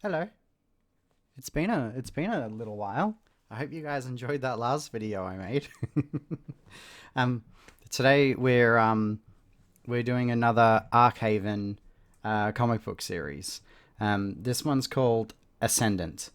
Hello. It's been a little while. I hope you guys enjoyed that last video I made. um, Today we're doing another Arkhaven comic book series. This one's called Ascendant.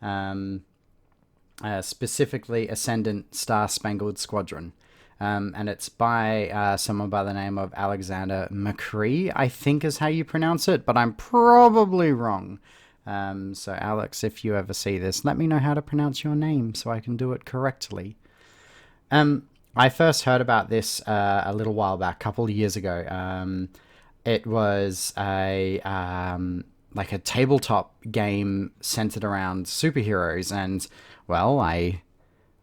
Um, Specifically Ascendant Star Spangled Squadron. And it's by someone by the name of Alexander McCree, I think is how you pronounce it, but I'm probably wrong. So, Alex, if you ever see this, let me know how to pronounce your name so I can do it correctly. I first heard about this a little while back, a couple of years ago. It was a like a tabletop game centered around superheroes, and well, I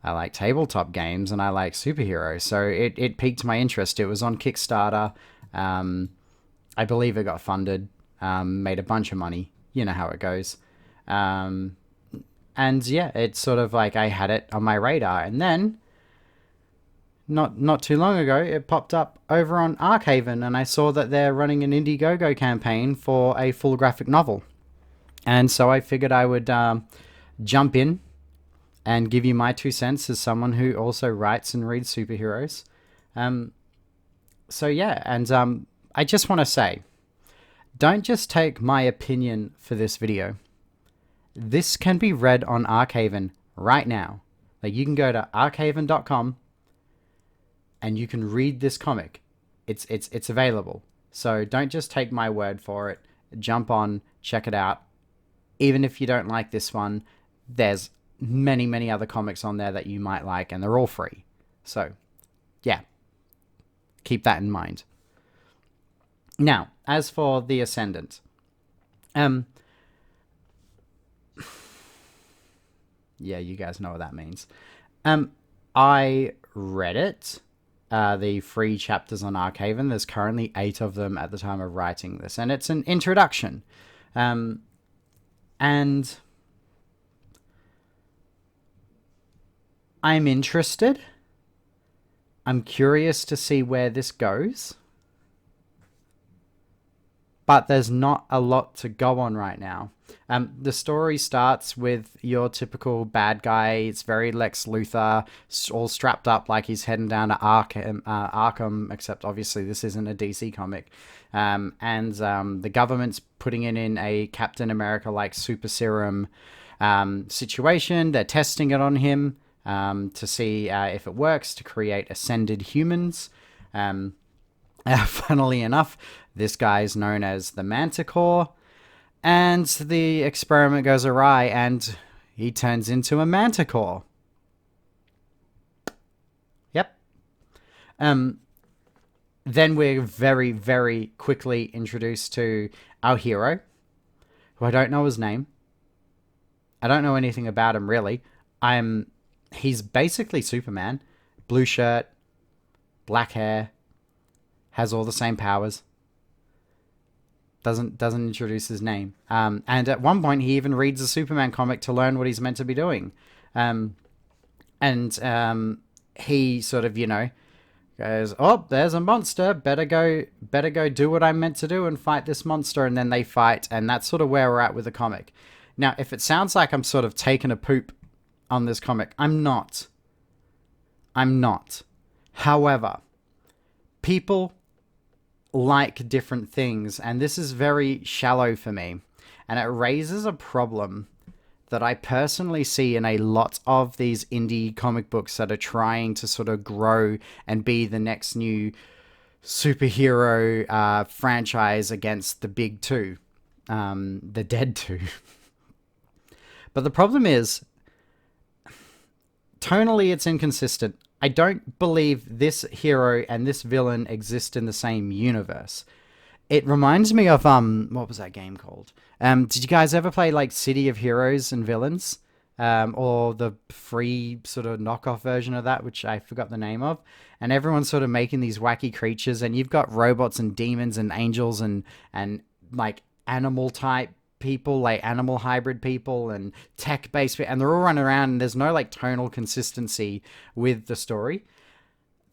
like tabletop games and I like superheroes, so it piqued my interest. It was on Kickstarter. I believe it got funded, made a bunch of money. You know how it goes. Um, and yeah, it's sort of like I had it on my radar, and then not too long ago, it popped up over on Arkhaven, and I saw that they're running an Indiegogo campaign for a full graphic novel, and so I figured I would jump in and give you my 2 cents as someone who also writes and reads superheroes. Um, so yeah, and I just want to say, don't just take my opinion for this video. This can be read on Arkhaven right now. Like, you can go to arkhaven.com and you can read this comic. It's available. So don't just take my word for it. Jump on, check it out. Even if you don't like this one, there's many other comics on there that you might like, and they're all free. So, yeah, keep that in mind. Now, as for the Ascendant, yeah, you guys know what that means. I read it, the free chapters on Arkhaven. There's currently 8 of them at the time of writing this, and it's an introduction. And I'm interested. I'm curious to see where this goes. But there's not a lot to go on right now. The story starts with your typical bad guy. It's very Lex Luthor, all strapped up like he's heading down to Arkham, except obviously this isn't a DC comic. And the government's putting it in a Captain America-like super serum situation. They're testing it on him to see if it works to create ascended humans. Funnily enough, this guy is known as the Manticore, and the experiment goes awry and he turns into a Manticore. Yep. Then we're very quickly introduced to our hero, who I don't know his name. I don't know anything about him, really. He's basically Superman. Blue shirt, black hair, has all the same powers. Doesn't introduce his name. And at one point, he even reads a Superman comic to learn what he's meant to be doing. And he sort of, goes, "Oh, there's a monster. Better go do what I'm meant to do and fight this monster." And then they fight, and that's sort of where we're at with the comic. Now, if it sounds like I'm sort of taking a poop on this comic, I'm not. However, people like different things, and this is very shallow for me, and it raises a problem that I personally see in a lot of these indie comic books that are trying to sort of grow and be the next new superhero franchise against the big two, the dead two. But the problem is, tonally it's inconsistent. I don't believe this hero and this villain exist in the same universe. It reminds me of what was that game called? Did you guys ever play like City of Heroes and Villains? Or the free sort of knockoff version of that, which I forgot the name of. And everyone's sort of making these wacky creatures, and you've got robots and demons and angels and like animal type people, like animal hybrid people and tech based, and they're all running around, and there's no like tonal consistency with the story.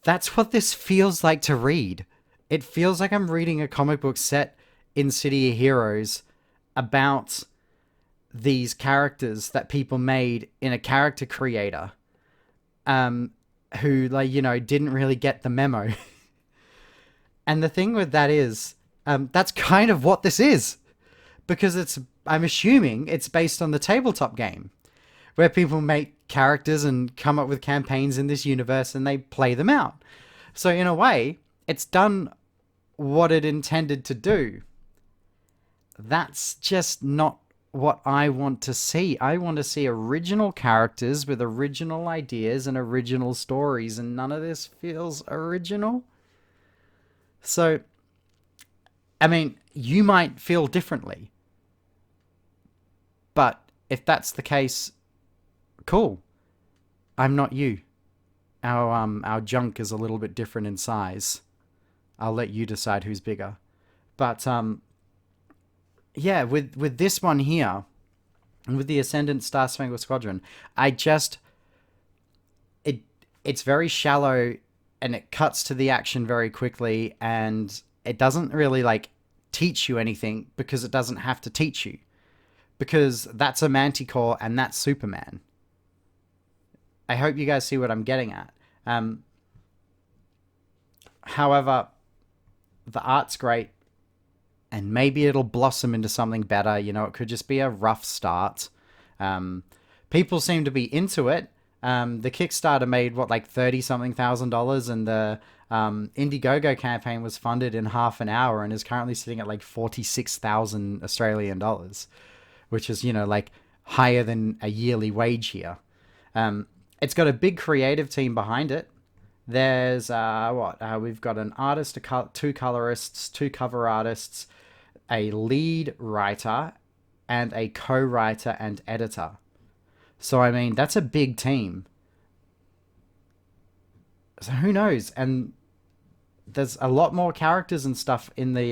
That's what this feels like to read. It feels like I'm reading a comic book set in City of Heroes about these characters that people made in a character creator, who, like, you know, didn't really get the memo. And the thing with that is, that's kind of what this is, because I'm assuming it's based on the tabletop game, where people make characters and come up with campaigns in this universe and they play them out. So in a way, it's done what it intended to do. That's just not what I want to see. I want to see original characters with original ideas and original stories, and none of this feels original. So, I mean, you might feel differently, but if that's the case, cool. I'm not you. Our junk is a little bit different in size. I'll let you decide who's bigger. But yeah, with this one here, and with the Ascendant Spangled Squadron, it's very shallow, and it cuts to the action very quickly, and it doesn't really like teach you anything, because it doesn't have to teach you, because that's a Manticore and that's Superman. I hope you guys see what I'm getting at. However, the art's great, and maybe it'll blossom into something better. You know, it could just be a rough start. People seem to be into it. The Kickstarter made, what, like $30-something thousand, and the Indiegogo campaign was funded in half an hour and is currently sitting at like 46,000 Australian dollars, which is, you know, like higher than a yearly wage here. It's got a big creative team behind it. There's we've got an artist, two colorists, two cover artists, a lead writer, and a co-writer and editor. So, I mean, that's a big team. So who knows? And there's a lot more characters and stuff in the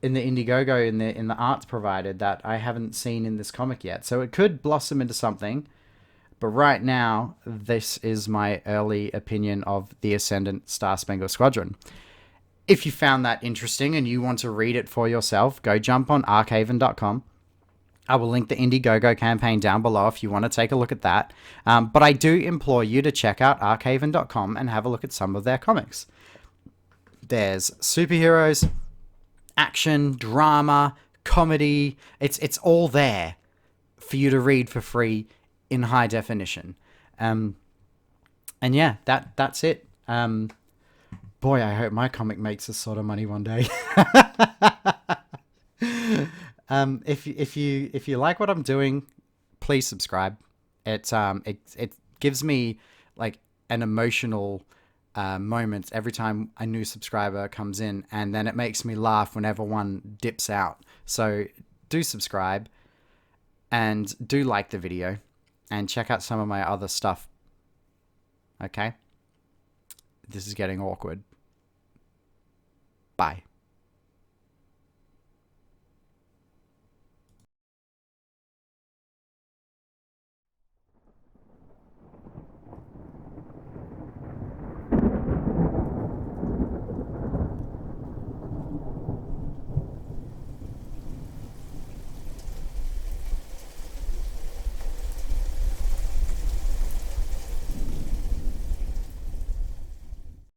Indiegogo, in the arts provided, that I haven't seen in this comic yet. So it could blossom into something. But right now, this is my early opinion of the Ascendant Spangled Squadron. If you found that interesting and you want to read it for yourself, go jump on Arkhaven.com. I will link the Indiegogo campaign down below if you want to take a look at that. But I do implore you to check out Arkhaven.com and have a look at some of their comics. There's superheroes, action, drama, comedy. It's all there for you to read for free in high definition. And yeah, that's it. Boy, I hope my comic makes this sort of money one day. If you like what I'm doing, please subscribe. It gives me like an emotional moment every time a new subscriber comes in, and then it makes me laugh whenever one dips out. So do subscribe, and do like the video, and check out some of my other stuff. Okay? This is getting awkward. Bye.